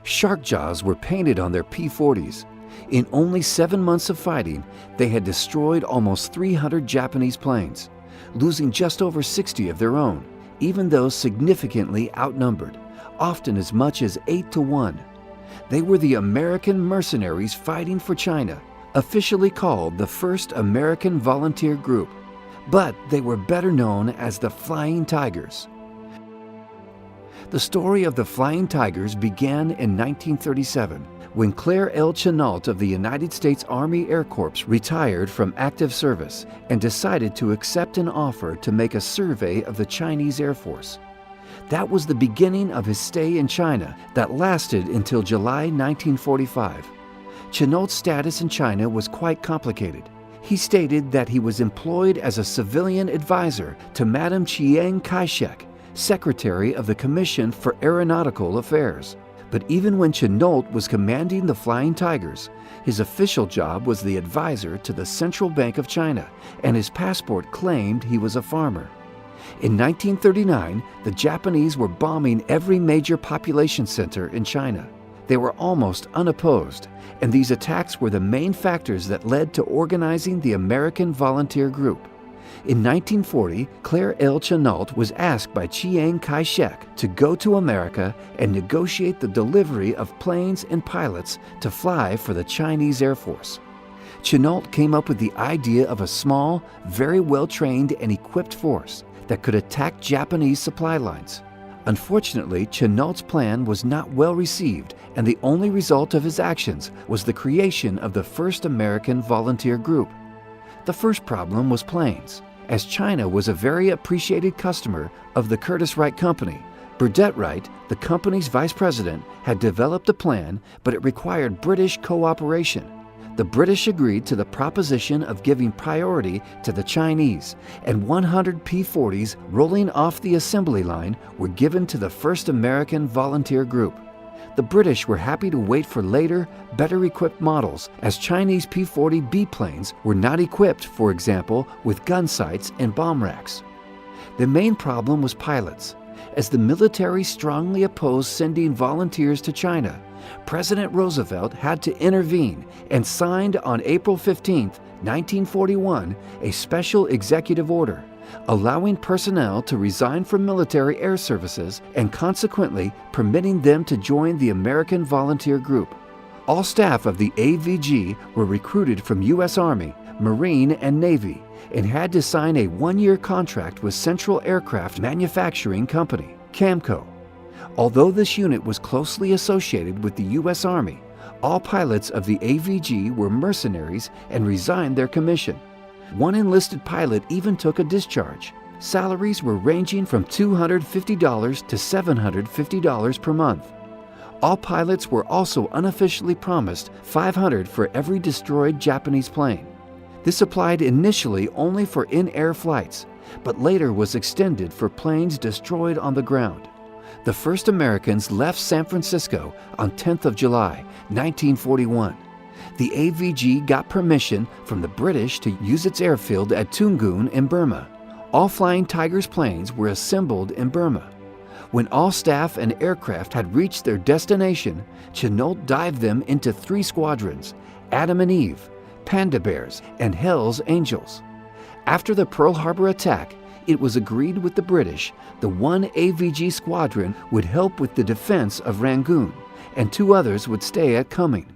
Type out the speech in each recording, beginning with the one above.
Shark jaws were painted on their P-40s. In only 7 months of fighting, they had destroyed almost 300 Japanese planes, losing just over 60 of their own, even though significantly outnumbered, often as much as 8-1. They were the American mercenaries fighting for China, officially called the 1st American Volunteer Group, but they were better known as the Flying Tigers. The story of the Flying Tigers began in 1937, when Claire L.Chennault of the United States Army Air Corps retired from active service and decided to accept an offer to make a survey of the Chinese Air Force. That was the beginning of his stay in China that lasted until July 1945. Chennault's status in China was quite complicated. He stated that he was employed as a civilian advisor to Madame Chiang Kai-Shek, Secretary of the Commission for Aeronautical Affairs. But even when Chennault was commanding the Flying Tigers, his official job was the advisor to the Central Bank of China, and his passport claimed he was a farmer. In 1939, the Japanese were bombing every major population center in China. They were almost unopposed, and these attacks were the main factors that led to organizing the American Volunteer Group. In 1940, Claire L.Chennault was asked by Chiang Kai-Shek to go to America and negotiate the delivery of planes and pilots to fly for the Chinese Air Force. Chennault came up with the idea of a small, very well-trained and equipped force that could attack Japanese supply lines. Unfortunately, Chennault's plan was not well received, and the only result of his actions was the creation of the 1st American Volunteer Group. The first problem was planes. As China was a very appreciated customer of the Curtiss-Wright Company, Burdett Wright, the company's vice president, had developed a plan, but it required British cooperation. The British agreed to the proposition of giving priority to the Chinese, and 100 P-40s rolling off the assembly line were given to the 1st American Volunteer Group. The British were happy to wait for later, better-equipped models, as Chinese P-40B planes were not equipped, for example, with gun sights and bomb racks. The main problem was pilots. As the military strongly opposed sending volunteers to China, President Roosevelt had to intervene and signed on April 15, 1941, a special executive order allowing personnel to resign from military air services and consequently permitting them to join the American Volunteer Group. All staff of the AVG were recruited from U.S. Army, Marine, and Navy and had to sign a 1-year contract with Central Aircraft Manufacturing Company, CAMCO. Although this unit was closely associated with the U.S. Army, all pilots of the AVG were mercenaries and resigned their commission. One enlisted pilot even took a discharge. Salaries were ranging from $250 to $750 per month. All pilots were also unofficially promised $500 for every destroyed Japanese plane. This applied initially only for in-air flights, but later was extended for planes destroyed on the ground. The first Americans left San Francisco on 10th of July, 1941. The AVG got permission from the British to use its airfield at Tungun in Burma. All Flying Tigers planes were assembled in Burma. When all staff and aircraft had reached their destination, Chennault dived them into 3 squadrons: Adam and Eve, Panda Bears, and Hell's Angels. After the Pearl Harbor attack, it was agreed with the British the 1 AVG squadron would help with the defense of Rangoon, and 2 others would stay at Cumming.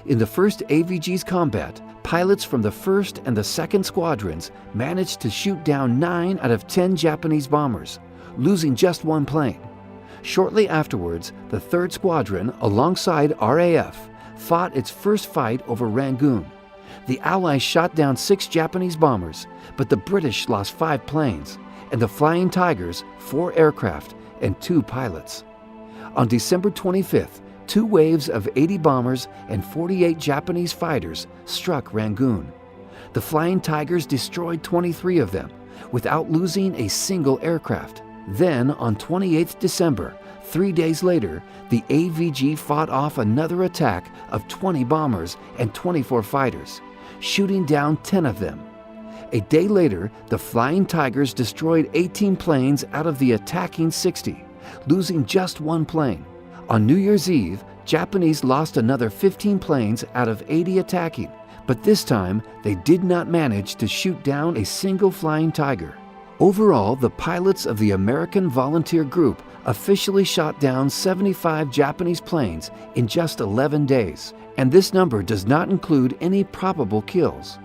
In the first AVG's combat, pilots from the 1st and the 2nd squadrons managed to shoot down 9 out of 10 Japanese bombers, losing just 1 plane. Shortly afterwards, the 3rd Squadron, alongside RAF, fought its first fight over Rangoon. The Allies shot down 6 Japanese bombers, but the British lost 5 planes, and the Flying Tigers 4 aircraft and 2 pilots. On December 25th, 2 waves of 80 bombers and 48 Japanese fighters struck Rangoon. The Flying Tigers destroyed 23 of them, without losing a single aircraft. Then, on 28th December, 3 days later, the AVG fought off another attack of 20 bombers and 24 fighters, shooting down 10 of them. A day later, the Flying Tigers destroyed 18 planes out of the attacking 60, losing just 1 plane. On New Year's Eve, Japanese lost another 15 planes out of 80 attacking, but this time they did not manage to shoot down a single flying tiger. Overall, the pilots of the American Volunteer Group officially shot down 75 Japanese planes in just 11 days, and this number does not include any probable kills.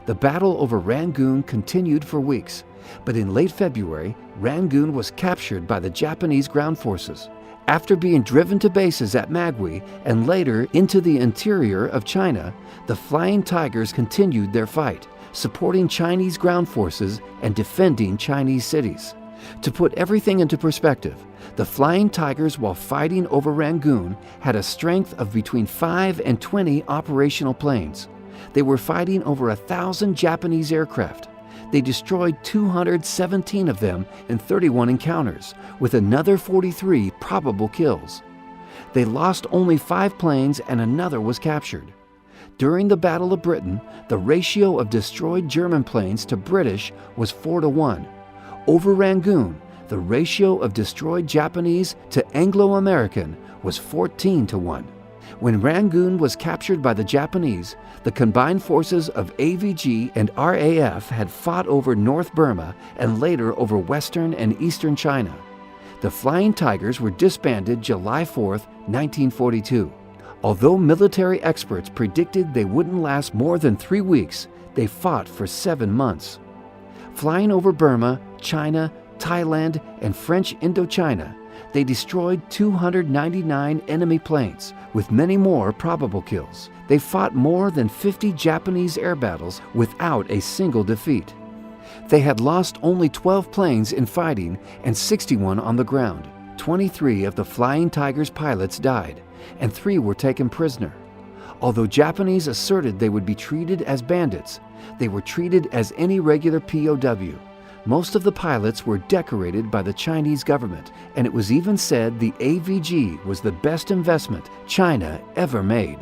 The battle over Rangoon continued for weeks, but in late February, Rangoon was captured by the Japanese ground forces. After being driven to bases at Magui and later into the interior of China, the Flying Tigers continued their fight, supporting Chinese ground forces and defending Chinese cities. To put everything into perspective, the Flying Tigers, while fighting over Rangoon, had a strength of between 5 and 20 operational planes. They were fighting over 1,000 Japanese aircraft. They destroyed 217 of them in 31 encounters, with another 43 probable kills. They lost only 5 planes and another was captured. During the Battle of Britain, the ratio of destroyed German planes to British was 4-1. Over Rangoon, the ratio of destroyed Japanese to Anglo-American was 14-1. When Rangoon was captured by the Japanese, the combined forces of AVG and RAF had fought over North Burma and later over western and eastern China. The Flying Tigers were disbanded July 4, 1942. Although military experts predicted they wouldn't last more than 3 weeks, they fought for 7 months. Flying over Burma, China, Thailand, and French Indochina, they destroyed 299 enemy planes, with many more probable kills. They fought more than 50 Japanese air battles without a single defeat. They had lost only 12 planes in fighting and 61 on the ground. 23 of the Flying Tigers pilots died, and 3 were taken prisoner. Although Japanese asserted they would be treated as bandits, they were treated as any regular POW. Most of the pilots were decorated by the Chinese government, and it was even said the AVG was the best investment China ever made.